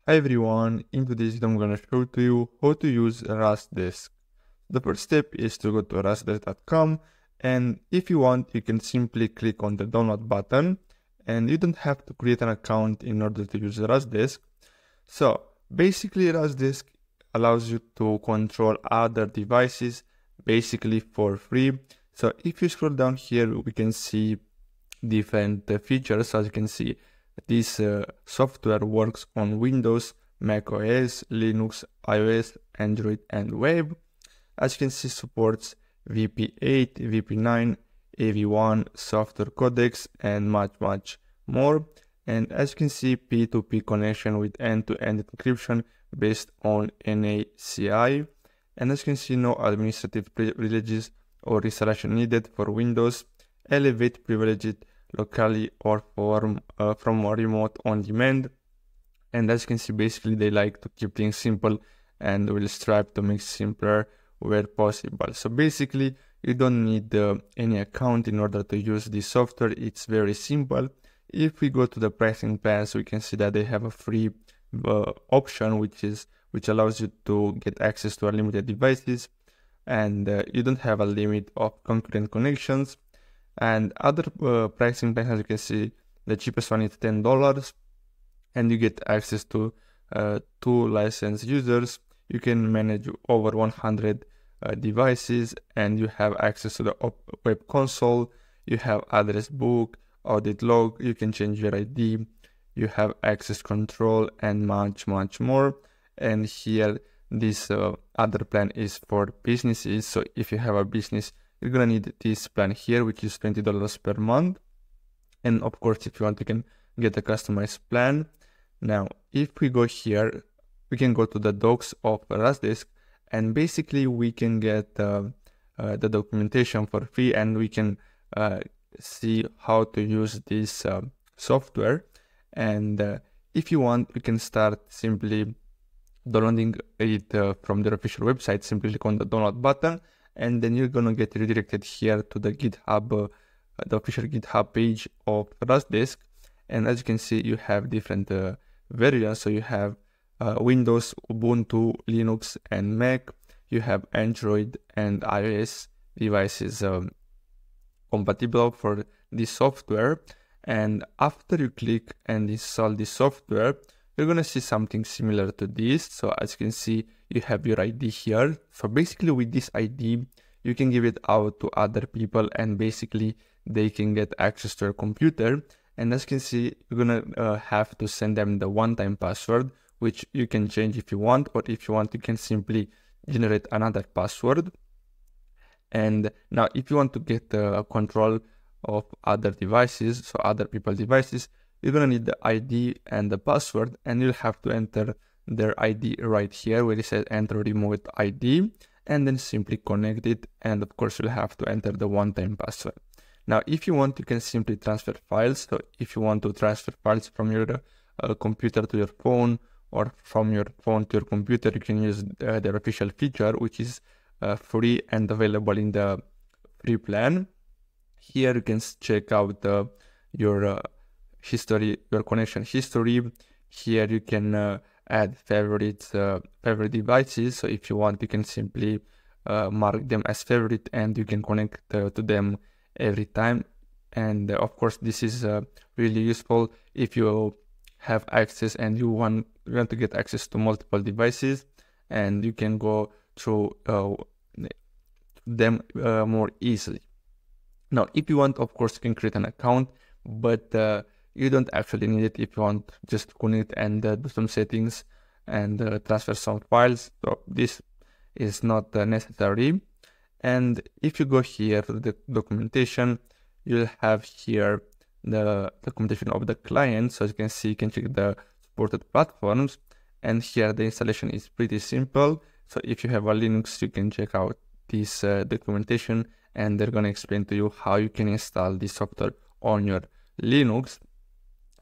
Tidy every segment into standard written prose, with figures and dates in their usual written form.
Hi everyone, in today's video I'm going to show to you how to use RustDesk. The first step is to go to rustdesk.com, and if you want you can simply click on the download button, and you don't have to create an account in order to use RustDesk. So basically RustDesk allows you to control other devices basically for free. So if you scroll down here we can see different features. As you can see, this software works on Windows, Mac OS, Linux, iOS, Android, and web. As you can see, supports VP8, VP9, AV1, software codecs, and much more. And as you can see, P2P connection with end-to-end encryption based on NACI. And as you can see, no administrative privileges or installation needed for Windows. Elevate privileged locally or from remote on demand. And as you can see, basically they like to keep things simple and will strive to make simpler where possible. So basically you don't need any account in order to use this software. It's very simple. If we go to the pricing plans, we can see that they have a free option which allows you to get access to unlimited devices, and you don't have a limit of concurrent connections. And other pricing plans, as you can see, the cheapest one is $10, and you get access to 2 licensed users. You can manage over 100 devices, and you have access to the web console. You have address book, audit log, you can change your ID, you have access control, and much more. And here this other plan is for businesses. So if you have a business, you're gonna need this plan here, which is $20 per month. And of course, if you want, you can get a customized plan. Now, if we go here, we can go to the docs of RustDesk, and basically we can get the documentation for free, and we can see how to use this software. And if you want, you can start simply downloading it from their official website. Simply click on the download button, and then you're gonna get redirected here to the GitHub, the official GitHub page of RustDesk. And as you can see, you have different versions. So you have Windows, Ubuntu, Linux, and Mac. You have Android and iOS devices compatible for this software. And after you click and install this software, you're gonna see something similar to this. So as you can see, you have your ID here. So basically with this ID, you can give it out to other people, and basically they can get access to your computer. And as you can see, you're gonna have to send them the one-time password, which you can change if you want, or if you want, you can simply generate another password. And now if you want to get control of other devices, so other people's devices, you're gonna need the ID and the password, and you'll have to enter their ID right here where it says enter remote ID, and then simply connect it. And of course, you'll have to enter the one-time password. Now, if you want, you can simply transfer files. So if you want to transfer files from your computer to your phone, or from your phone to your computer, you can use their official feature, which is free and available in the free plan. Here you can check out your history, your connection history. Here you can add favorite devices. So if you want, you can simply mark them as favorite, and you can connect to them every time. And of course, this is really useful if you have access and you want to get access to multiple devices, and you can go through them more easily. Now, if you want, of course, you can create an account, but you don't actually need it. If you want, just connect and do some settings and transfer some files. So this is not necessary. And if you go here to the documentation, you'll have here the documentation of the client. So as you can see, you can check the supported platforms, and here the installation is pretty simple. So if you have a Linux, you can check out this documentation, and they're going to explain to you how you can install this software on your Linux.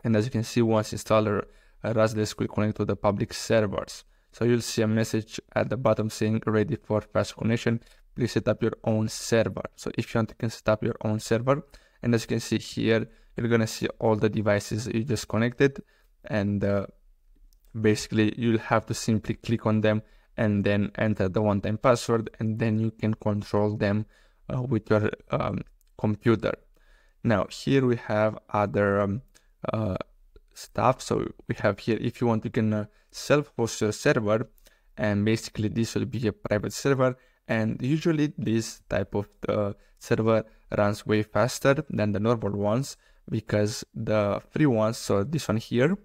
And as you can see, once installed, RustDesk will connect to the public servers. So you'll see a message at the bottom saying ready for fast connection. Please set up your own server. So if you want, you can set up your own server. And as you can see here, you're gonna see all the devices you just connected, and Basically, you'll have to simply click on them and then enter the one-time password, and then you can control them with your computer. Now here we have other stuff. So we have here, if you want, you can self-host your server, and basically this will be a private server, and usually this type of server runs way faster than the normal ones, because the free ones, so this one here,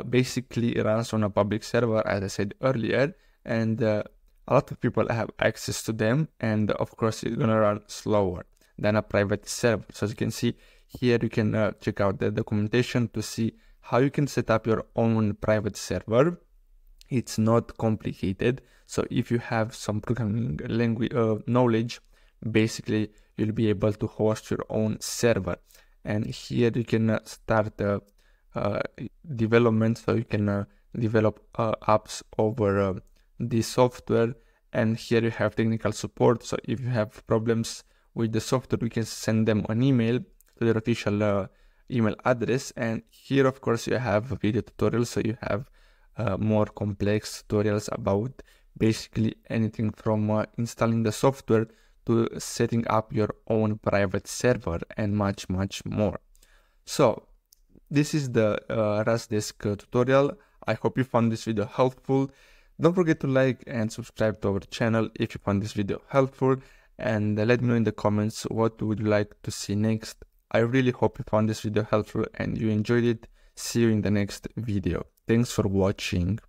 basically runs on a public server, as I said earlier, and a lot of people have access to them, and of course it's gonna run slower than a private server. So as you can see here, you can check out the documentation to see how you can set up your own private server. It's not complicated. So if you have some programming language knowledge, basically you'll be able to host your own server. And here you can start development, so you can develop apps over the software. And here you have technical support. So if you have problems with the software, you can send them an email to their official email address. And here, of course, you have video tutorials, so you have more complex tutorials about basically anything from installing the software to setting up your own private server and much more. So this is the RustDesk tutorial. I hope you found this video helpful. Don't forget to like and subscribe to our channel if you found this video helpful, and let me know in the comments what would you like to see next. I really hope you found this video helpful and you enjoyed it. See you in the next video. Thanks for watching.